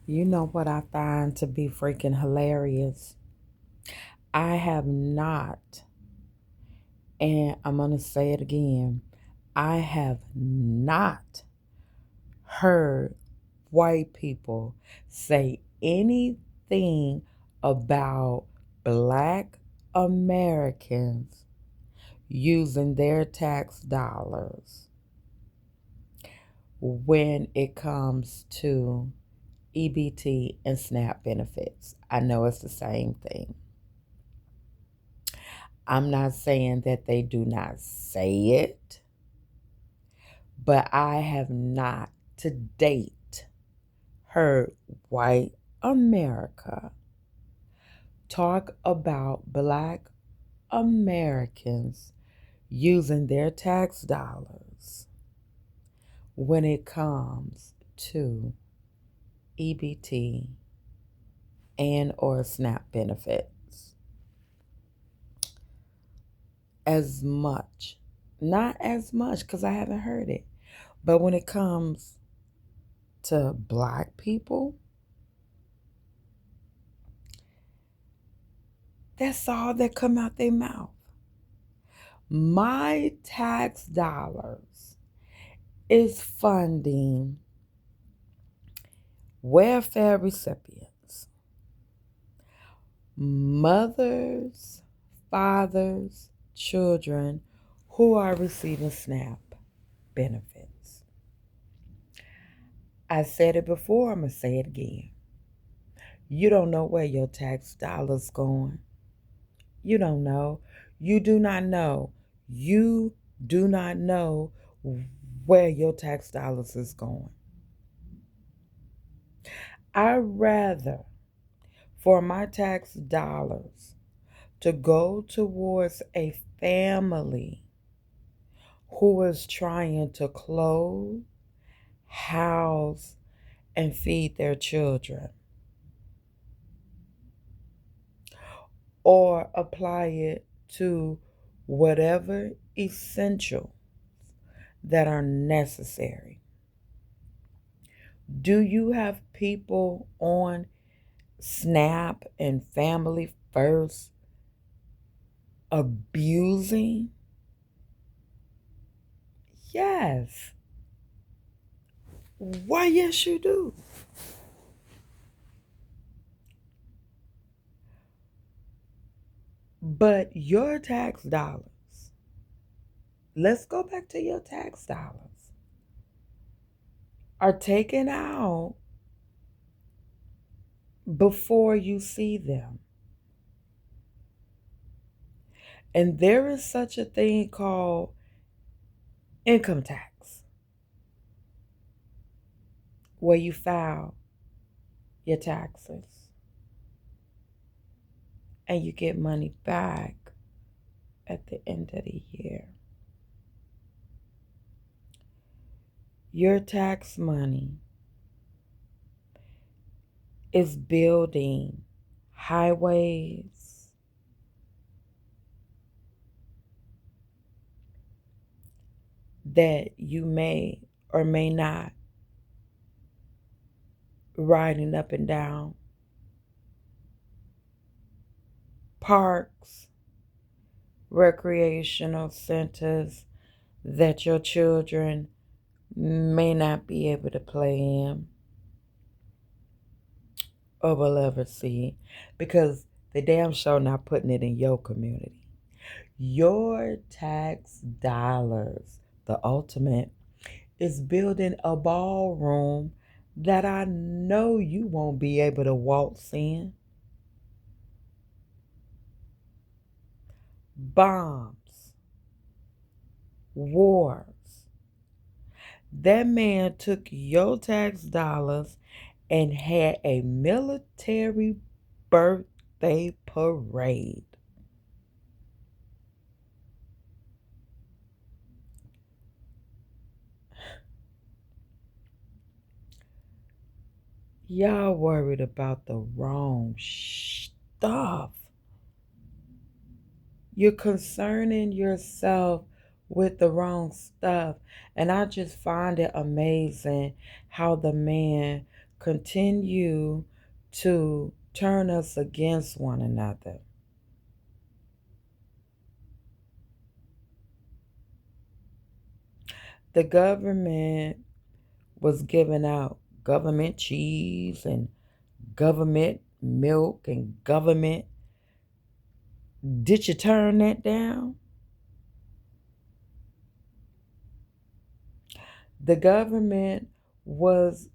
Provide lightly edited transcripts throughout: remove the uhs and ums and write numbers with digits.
You know what I find to be freaking hilarious? I have not, and I'm going to say it again, I have not heard white people say anything about black Americans using their tax dollars when it comes to EBT and SNAP benefits. I know it's the same thing. I'm not saying that they do not say it, but I have not to date heard white America talk about black Americans using their tax dollars when it comes to EBT and or SNAP benefits as much. Not as much because I haven't heard it. But when it comes to black people, that's all that come out their mouth. My tax dollars is funding welfare recipients, mothers, fathers, children who are receiving SNAP benefits. I said it before, I'm going to say it again. You don't know where your tax dollars going. You don't know. You do not know. You do not know where your tax dollars is going. I'd rather for my tax dollars to go towards a family who is trying to clothe, house, and feed their children, or apply it to whatever essential that are necessary. Do you have people on SNAP and Family First abusing? Yes. Why, yes, you do. But your tax dollars, let's go back to your tax dollars, are taken out before you see them. And there is such a thing called income tax, where you file your taxes and you get money back at the end of the year. Your tax money is building highways, that you may or may not riding up and down, parks, recreational centers that your children may not be able to play in or will ever see, because they damn sure not putting it in your community. Your tax dollars, the ultimate, is building a ballroom that I know you won't be able to waltz in. Bombs, wars. That man took your tax dollars and had a military birthday parade. Y'all worried about the wrong stuff. You're concerning yourself with the wrong stuff. And I just find it amazing how the man continue to turn us against one another. The government was giving out government cheese and government milk and government. Did you turn that down? The government was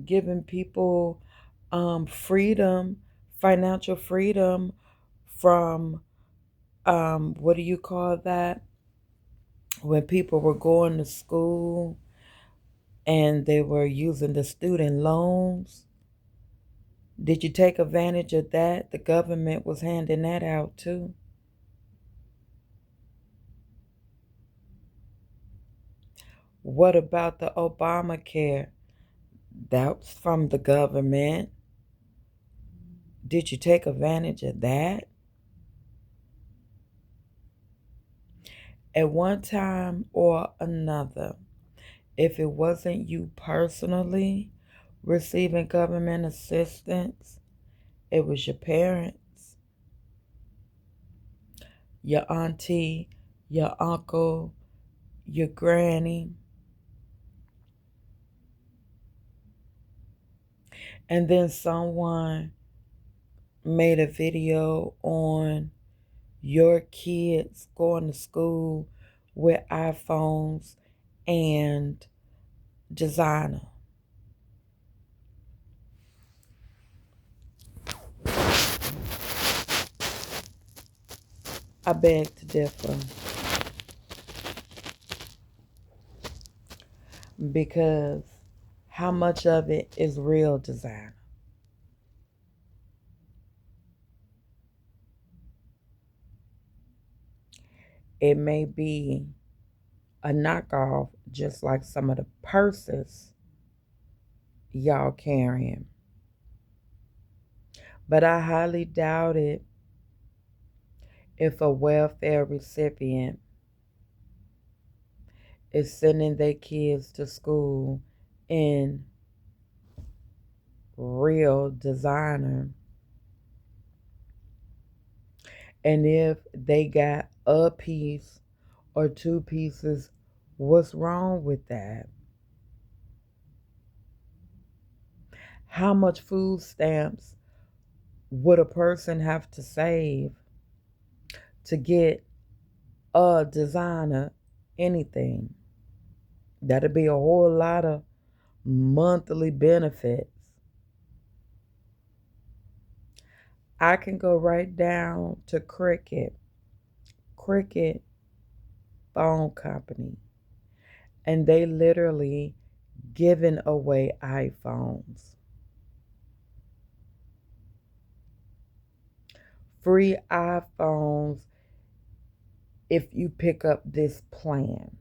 giving people freedom, financial freedom from what do you call that? When people were going to school and they were using the student loans. Did you take advantage of that? The government was handing that out too. What about the Obamacare? That's from the government. Did you take advantage of that? At one time or another, if it wasn't you personally receiving government assistance, it was your parents, your auntie, your uncle, your granny. And then someone made a video on your kids going to school with iPhones and designer. I beg to differ because how much of it is real designer? It may be a knockoff, just like some of the purses y'all carrying. But I highly doubt it if a welfare recipient is sending their kids to school in real designer. And if they got a piece or two pieces, what's wrong with that? How much food stamps would a person have to save to get a designer anything? That'd be a whole lot of monthly benefits. I can go right down to Cricket phone company, and they literally giving away iPhones. Free iPhones if you pick up this plan.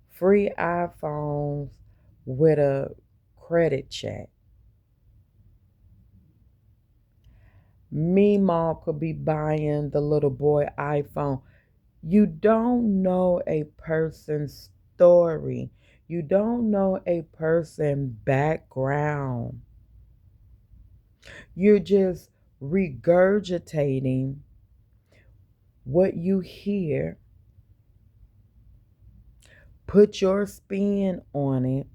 Free iPhones with a credit check. Me, mom, could be buying the little boy iPhone. You don't know a person's story. You don't know a person's background. You're just regurgitating what you hear, put your spin on it,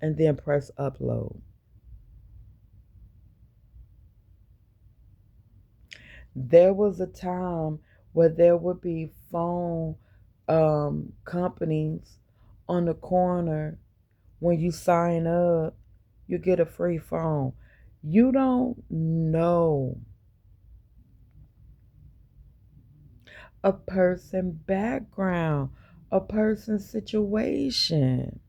and then press upload. There was a time where there would be phone companies on the corner. When you sign up, you get a free phone. You don't know a person's background, a person's situation.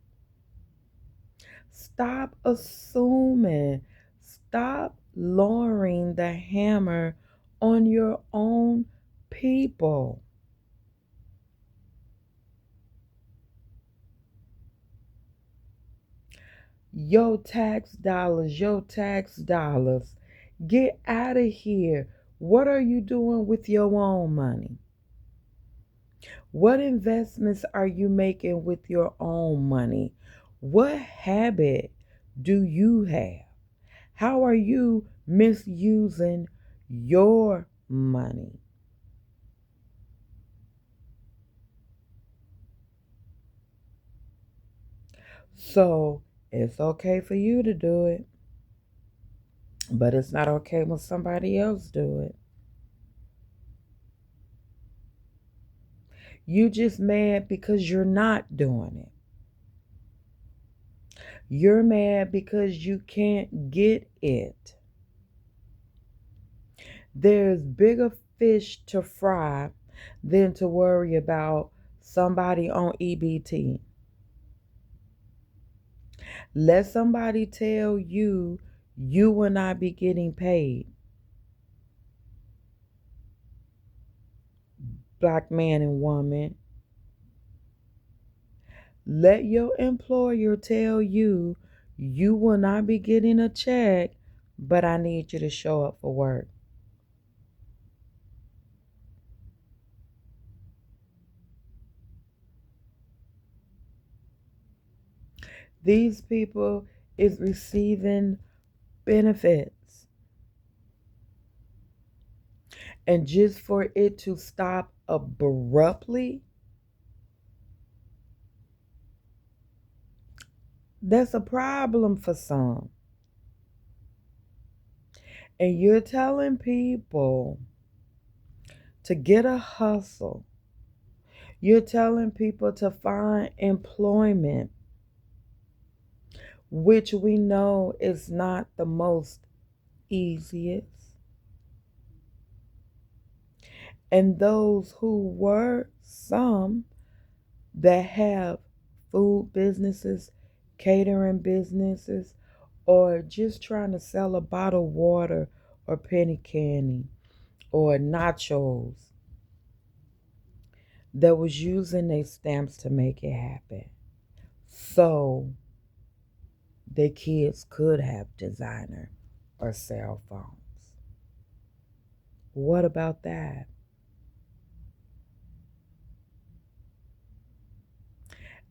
Stop assuming. Stop lowering the hammer on your own people. Your tax dollars, your tax dollars. Get out of here. What are you doing with your own money? What investments are you making with your own money? What habit do you have? How are you misusing your money? So it's okay for you to do it, but it's not okay when somebody else do it. You just mad because you're not doing it. You're mad because you can't get it. There's bigger fish to fry than to worry about somebody on EBT. Let somebody tell you you will not be getting paid. Black man and woman, let your employer tell you you will not be getting a check, but I need you to show up for work. These people is receiving benefits. And just for it to stop abruptly, that's a problem for some. And you're telling people to get a hustle. You're telling people to find employment, which we know is not the most easiest. And those who were some that have food businesses, catering businesses, or just trying to sell a bottle of water or penny candy or nachos that was using their stamps to make it happen. So their kids could have designer or cell phones. What about that?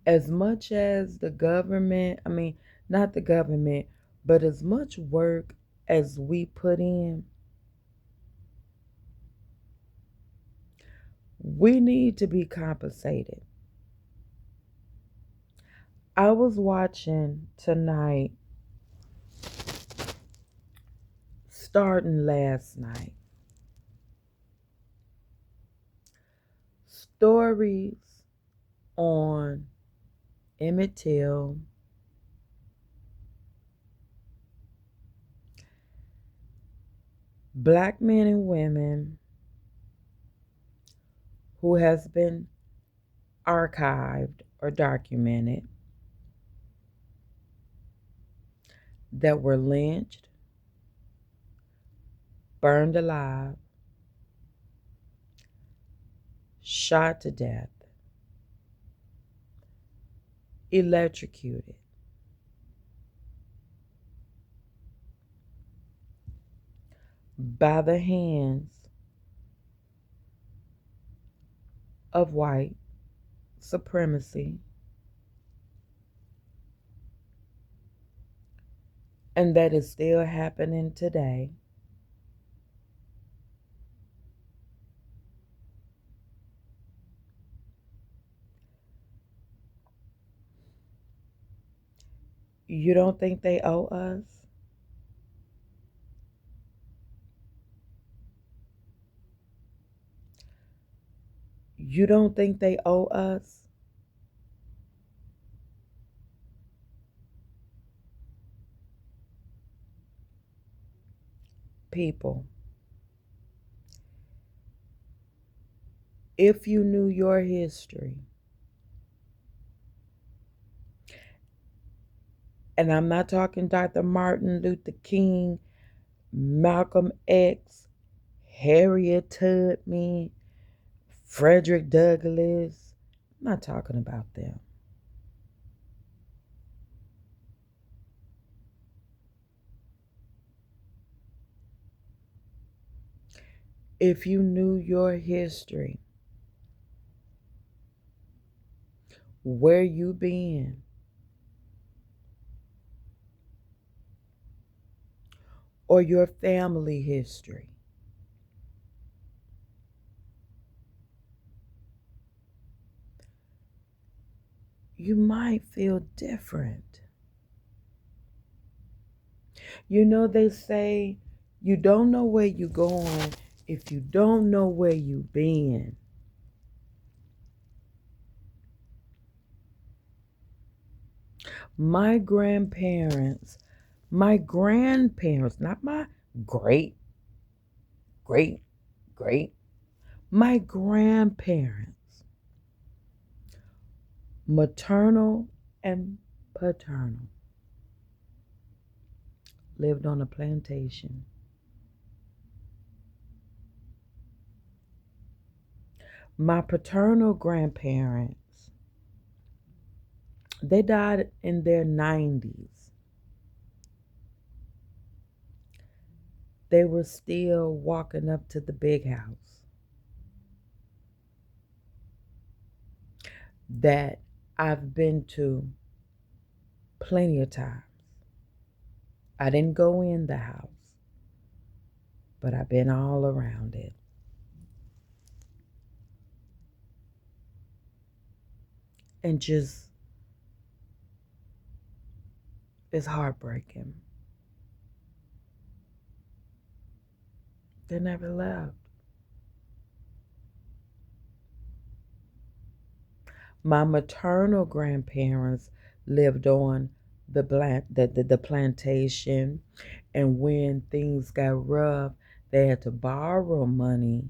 As much as the government, I mean, not the government, but as much work as we put in, we need to be compensated. I was watching tonight, starting last night, stories on Emmett Till, black men and women who has been archived or documented that were lynched, burned alive, shot to death, electrocuted by the hands of white supremacy, and that is still happening today. You don't think they owe us? You don't think they owe us? People, if you knew your history, and I'm not talking Dr. Martin Luther King, Malcolm X, Harriet Tubman, Frederick Douglass, I'm not talking about them. If you knew your history, where you been, or your family history. You might feel different. You know, they say you don't know where you're going if you don't know where you've been. My grandparents, not my great, great, great, my grandparents, maternal and paternal, lived on a plantation. My paternal grandparents, they died in their 90s. They were still walking up to the big house that I've been to plenty of times. I didn't go in the house, but I've been all around it. And just, it's heartbreaking. They never left. My maternal grandparents lived on the plantation, and when things got rough, they had to borrow money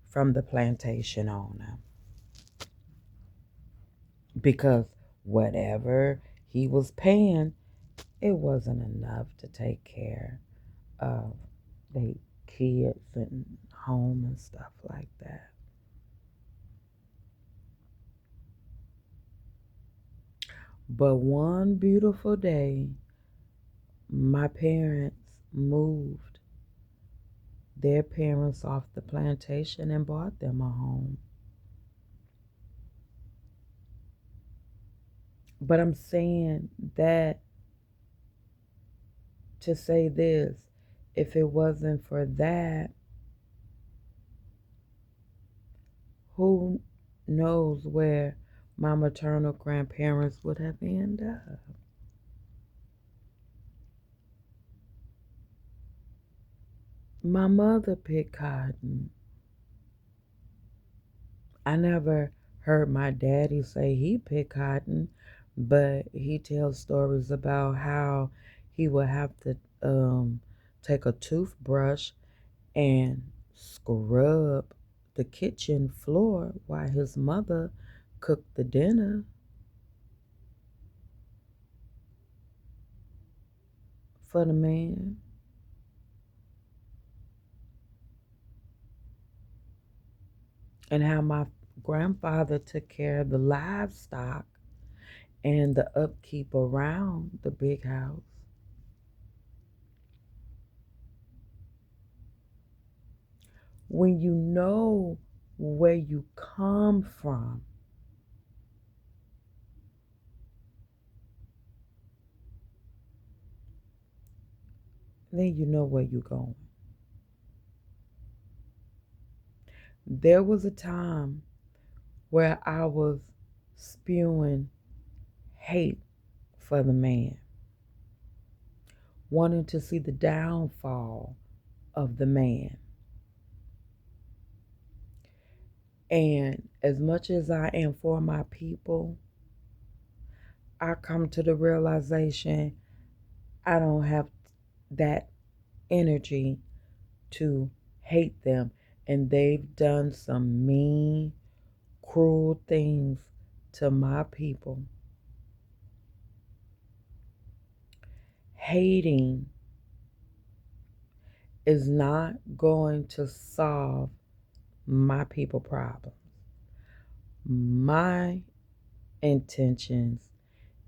from the plantation owner because whatever he was paying, it wasn't enough to take care of the kids and home and stuff like that. But one beautiful day, my parents moved their parents off the plantation and bought them a home. But I'm saying that to say this, if it wasn't for that, who knows where my maternal grandparents would have ended up. My mother picked cotton. I never heard my daddy say he picked cotton, but he tells stories about how he would have to take a toothbrush and scrub the kitchen floor while his mother cooked the dinner for the man. And how my grandfather took care of the livestock and the upkeep around the big house. When you know where you come from, then you know where you're going. There was a time where I was spewing hate for the man, wanting to see the downfall of the man. And as much as I am for my people, I come to the realization I don't have that energy to hate them. And they've done some mean, cruel things to my people. Hating is not going to solve my people problems. My intentions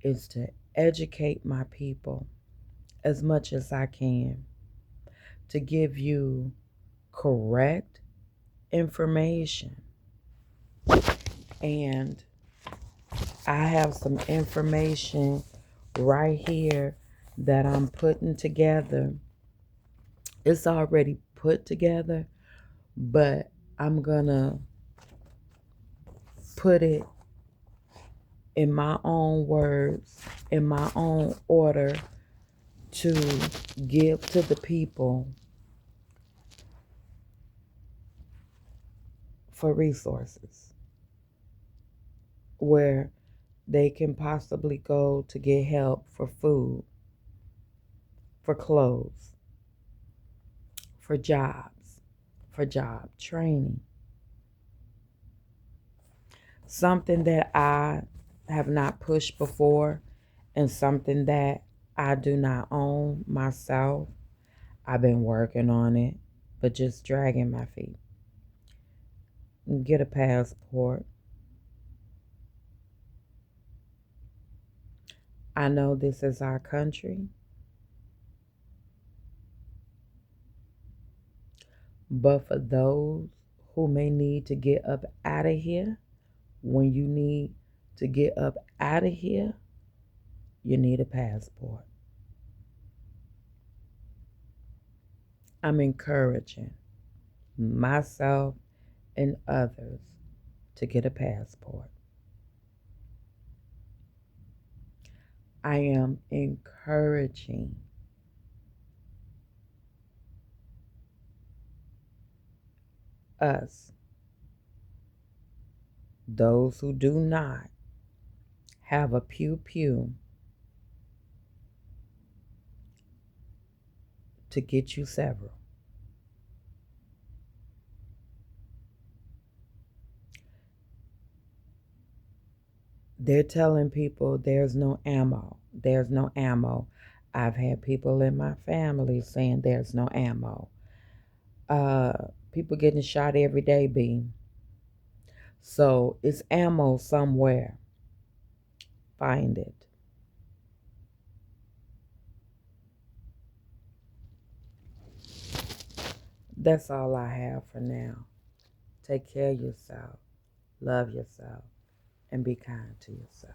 is to educate my people as much as I can, to give you correct information. And I have some information right here that I'm putting together. It's already put together, but I'm gonna put it in my own words, in my own order to give to the people for resources where they can possibly go to get help for food, for clothes, for jobs, for job training. Something that I have not pushed before and something that I do not own myself. I've been working on it, but just dragging my feet. Get a passport. I know this is our country, but for those who may need to get up out of here, when you need to get up out of here, you need a passport. I'm encouraging myself and others to get a passport. I am encouraging us, those who do not have a pew pew, to get you several. They're telling people there's no ammo. There's no ammo. I've had people in my family saying there's no ammo. People getting shot every day, B. So it's ammo somewhere. Find it. That's all I have for now. Take care of yourself, love yourself, and be kind to yourself.